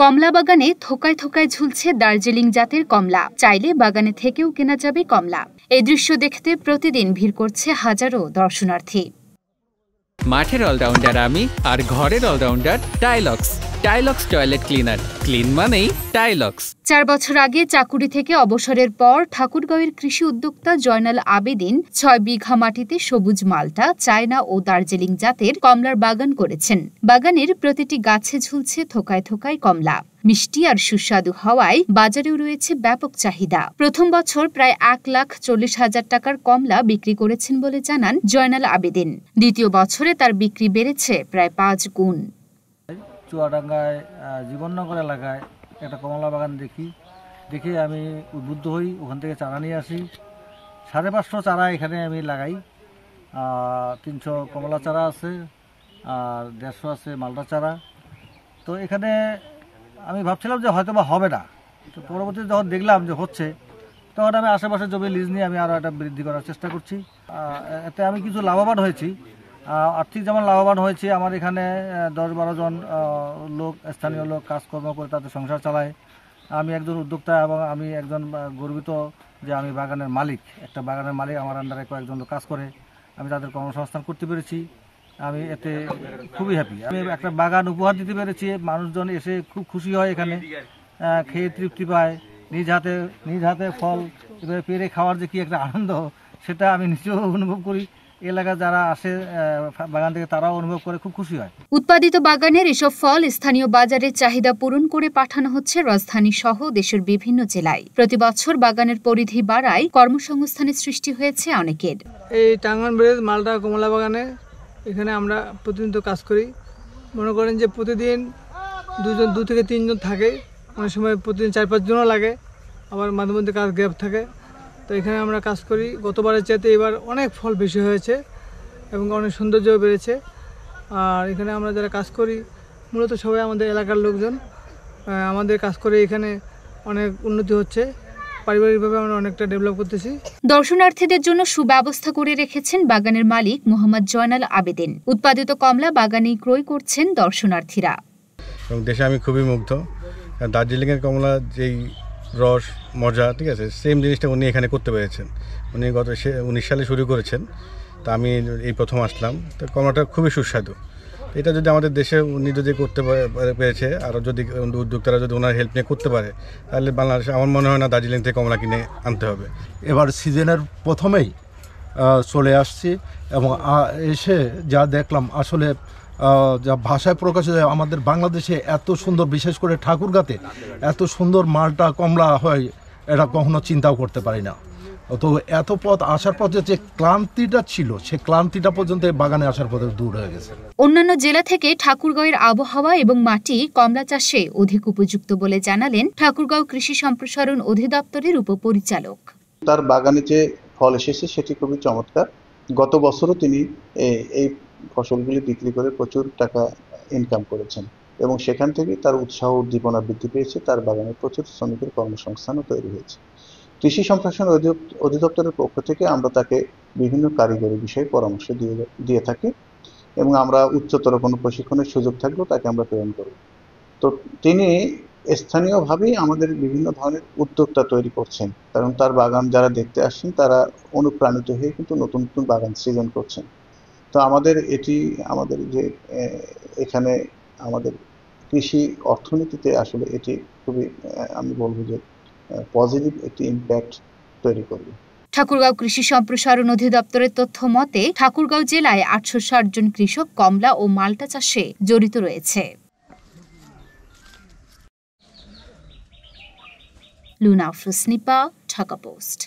কমলা বাগানে থোকায় থোকায় ঝুলছে দার্জিলিং জাতের কমলা। চাইলে বাগানে থেকেও কেনা যাবে কমলা। এই দৃশ্য দেখতে প্রতিদিন ভিড় করছে হাজারো দর্শনার্থী। মাঠের অলরাউন্ডার আমি, আর ঘরের allrounder Tylox. Tylox toilet cleaner, clean মানেই টাইলক্স। 4 বছর আগে চাকুরি থেকে অবসরের পর ঠাকুরগাঁওয়ের কৃষি উদ্যোক্তা জয়নাল আবেদিন 6 বিঘা মাটিতে সবুজ মাল্টা, চায়না ও দার্জিলিং জাতের কমলার বাগান করেছেন। বাগানের প্রতিটি গাছে ঝুলছে থোকায় থোকায় কমলা। মিষ্টি আর সুস্বাদু হওয়ায় বাজারেও রয়েছে ব্যাপক চাহিদা। প্রথম বছর প্রায় 1,40,000 টাকার কমলা বিক্রি করেছেন বলে জানান জয়নাল আবেদিন। দ্বিতীয় বছরে তার বিক্রি বেড়েছে প্রায় 5 গুণ। চুয়াডাঙ্গায় জীবননগর এলাকায় একটা কমলা বাগান দেখে আমি উদ্বুদ্ধ হই। ওখান থেকে চারা নিয়ে আসি। 550 চারা এখানে আমি লাগাই। 300 কমলা চারা আছে, আর 150 আছে মালটা চারা। তো এখানে আমি ভাবছিলাম যে হয়তো বা হবে না, তো পরবর্তীতে যখন দেখলাম যে হচ্ছে, তখন আমি আশেপাশে জমি লিজ নিয়ে আমি আরও একটা বৃদ্ধি করার চেষ্টা করছি। এতে আমি কিছু লাভবান হয়েছি। আর্থিক যেমন লাভবান হয়েছে, আমার এখানে 10-12 জন লোক, স্থানীয় লোক কাজকর্ম করে তাদের সংসার চালায়। আমি একজন উদ্যোক্তা এবং আমি একজন গর্বিত যে আমি বাগানের মালিক। একটা বাগানের মালিক, আমার আন্ডারে কয়েকজন লোক কাজ করে, আমি তাদের কর্মসংস্থান করতে পেরেছি। আমি এতে খুবই হ্যাপি। আমি একটা বাগান উপহার দিতে পেরেছি। মানুষজন এসে খুব খুশি হয়, এখানে খেয়ে তৃপ্তি পায়। নিজ হাতে ফল পেরে খাওয়ার যে কি একটা আনন্দ, সেটা আমি নিজেও অনুভব করি। এলাকা যারা আসে বাগান থেকে, তারাও অনুভব করে খুব খুশি হয়। উৎপাদিত বাগানের এসব ফল স্থানীয় বাজারের চাহিদা পূরণ করে পাঠানো হচ্ছে রাজধানী সহ দেশের বিভিন্ন জেলায়। প্রতি বছর বাগানের পরিধি বাড়ায় কর্মসংস্থানের সৃষ্টি হয়েছে অনেকের। এই টাঙ্গাইল ব্রিজ মালটা কমলা বাগানে এখানে আমরা প্রতিদিন কাজ করি। মনে করেন যে প্রতিদিন 2 থেকে 3 জন থাকে, অনেক সময় প্রতিদিন 4-5 জনও লাগে, আবার মাঝে মধ্যে কাজ গ্যাপ থাকে। তো এখানে আমরা কাজ করি। গতবারের চাইতে এবার অনেক ফল বেশি হয়েছে এবং অনেক সৌন্দর্যও বেড়েছে। আর এখানে আমরা যারা কাজ করি মূলত সবাই আমাদের এলাকার লোকজন। আমাদের কাজ করে এখানে অনেক উন্নতি হচ্ছে। পারিবারিকভাবে আমরা অনেকটা ডেভেলপ করতেছি। দর্শনার্থীদের জন্য সুব্যবস্থা করে রেখেছেন বাগানের মালিক মোহাম্মদ জয়নাল আবেদিন। উৎপাদিত কমলা বাগানেই ক্রয় করছেন দর্শনার্থীরা। এবং দেশে আমি খুবই মুগ্ধ। দার্জিলিংয়ের কমলা যেই রস মজা, ঠিক আছে, সেম জিনিসটা উনি এখানে করতে পেরেছেন। উনি গত 19 সালে শুরু করেছেন, তা আমি এই প্রথম আসলাম। তো কমলাটা খুবই সুস্বাদু। এটা যদি আমাদের দেশে উনি যদি করতে পেরেছে, আর যদি উদ্যোক্তারা যদি ওনার হেল্প নিয়ে করতে পারে, তাহলে বাংলাদেশে আমার মনে হয় না দার্জিলিং থেকে কমলা কিনে আনতে হবে। এবার সিজনের প্রথমেই চলে আসছি এবং এসে যা দেখলাম, আসলে যা ভাষায় প্রকাশ হয়, আমাদের বাংলাদেশে এত সুন্দর, বিশেষ করে ঠাকুরগাঁতে এত সুন্দর মালটা কমলা হয়, এটা কখনো চিন্তাও করতে পারি না। তো এত পথ আসার পথে যে ক্লান্তিটা ছিল, সে ক্লান্তিটা পর্যন্ত বাগানে আসার পথে দূর হয়ে গেছে। অন্যান্য জেলা থেকে ঠাকুরগাঁওয়ের আবহাওয়া এবং মাটি কমলা চাষে অধিক উপযুক্ত বলে জানালেন ঠাকুরগাঁও কৃষি সম্প্রসারণ অধিদপ্তরের উপপরিচালক। তার বাগানে যে ফল এসেছে সেটি খুবই চমৎকার। গত বছরও তিনি এই ফসলগুলি বিক্রি করে প্রচুর টাকা ইনকাম করেছেন এবং সেখান থেকে তার উৎসাহ উদ্দীপনা বৃদ্ধি পেয়েছে। তার বাগানে প্রচুর শ্রমিকের কর্মসংস্থানও তৈরি হয়েছে। কৃষি সম্প্রসারণ অধিদপ্তরের পক্ষ থেকে আমরা তাকে বিভিন্ন কারিগরি বিষয়ে পরামর্শ দিয়ে থাকি এবং আমরা উচ্চতর কোনো প্রশিক্ষণের সুযোগ থাকলেও তাকে আমরা প্রেরণ করি। তো তিনি স্থানীয়ভাবেই আমাদের বিভিন্ন ধরনের উদ্যোক্তা তৈরি করছেন, কারণ তার বাগান যারা দেখতে আসছেন তারা অনুপ্রাণিত হয়ে কিন্তু নতুন নতুন বাগান সৃজন করছেন। তো আমাদের যে এখানে আমাদের কৃষি অর্থনীতিতে আসলে এটি খুবই, আমি বলবো যে পজিটিভ একটি ইম্প্যাক্ট তৈরি করবে। ঠাকুরগাঁও কৃষি সম্প্রসারণ অধিদপ্তরের তথ্য মতে ঠাকুরগাঁও জেলায় 860 জন কৃষক কমলা ও মাল্টা চাষে জড়িত রয়েছে। লুনা আফরোজ নিপা, ঢাকা পোস্ট।